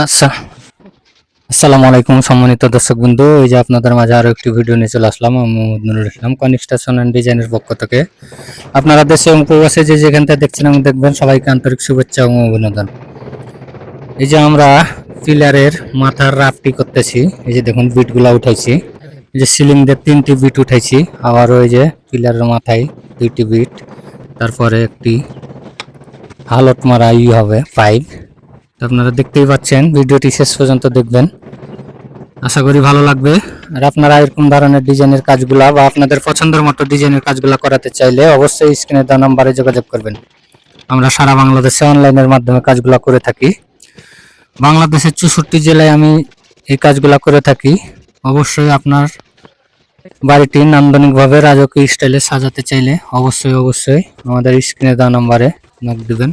আচ্ছা, আসসালামু আলাইকুম সম্মানিত দর্শকবৃন্দ। এই যে আপনাদের মাঝে আরো একটি ভিডিও নিয়ে চলে আসলাম। আমি মোহাম্মদ নুরুল ইসলাম, কনস্ট্রাকশন অ্যান্ড ডিজাইনের পক্ষ থেকে। আপনারা দেশে এবং প্রবাসে যে যেখান থেকে দেখছেন এবং দেখবেন, সবাইকে আন্তরিক শুভেচ্ছা এবং অভিনন্দন। এই যে আমরা পিলারের মাথার রাফটি করতেছি। এই যে দেখুন বিটগুলা উঠাইছি। এই যে সিলিং দিয়ে 3টি বিট উঠাইছি, আবার ওই যে পিলারের মাথায় 2টি বিট, তারপরে একটি হালট মারা হবে পাইপ। আপনারা দেখতেই পাচ্ছেন, ভিডিওটি শেষ পর্যন্ত দেখবেন, আশা করি ভালো লাগবে। আর আপনারা এরকম ধরনের ডিজাইনের কাজগুলা বা আপনাদের পছন্দের মতো ডিজাইনের কাজগুলা করাতে চাইলে অবশ্যই স্ক্রিনে দেওয়া নাম্বারে যোগাযোগ করবেন। আমরা সারা বাংলাদেশে অনলাইনের মাধ্যমে কাজগুলা করে থাকি। বাংলাদেশের 64 জেলায় আমি এই কাজগুলা করে থাকি। অবশ্যই আপনার বাড়িটি নান্দনিকভাবে রাজকীয় স্টাইলে সাজাতে চাইলে অবশ্যই আমাদের স্ক্রিনে দেওয়া নাম্বারে নক দিবেন।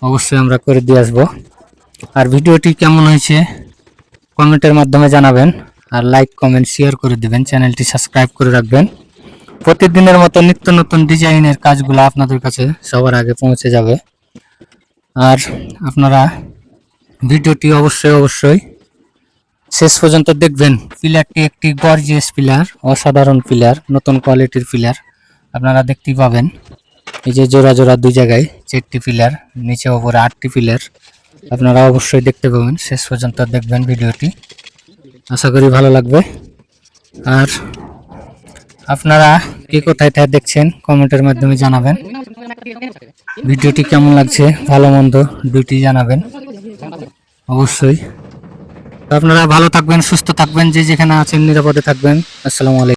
অবশ্যই আমরা করে দিয়ে আসবো। আর ভিডিওটি কেমন হয়েছে কমেন্টের মাধ্যমে জানাবেন। আর লাইক কমেন্ট শেয়ার করে দিবেন, চ্যানেলটি সাবস্ক্রাইব করে রাখবেন। প্রতিদিনের মতো নিত্য নতুন ডিজাইনের কাজগুলো আপনাদের কাছে সবার আগে পৌঁছে যাবে। আর আপনারা ভিডিওটি অবশ্যই শেষ পর্যন্ত দেখবেন। পিলারটি একটি গর্জিয়াস পিলার, অসাধারণ পিলার, নতুন কোয়ালিটির পিলার আপনারা দেখতেই পাবেন। এই যে জোড়া জোড়া দুই জায়গায় 4টি পিলার, নিচে ওপরে 8টি পিলার আপনারা অবশ্যই দেখতে পাবেন। শেষ পর্যন্ত দেখবেন ভিডিওটি, আশা করি ভালো লাগবে। আর আপনারা কে কোথায় থেকে দেখছেন কমেন্টের মাধ্যমে জানাবেন। ভিডিওটি কেমন লাগছে ভালো মন্দ দুইটি জানাবেন অবশ্যই। আপনারা ভালো থাকবেন, সুস্থ থাকবেন, যে যেখানে আছেন নিরাপদে থাকবেন। আসসালামু আলাইকুম।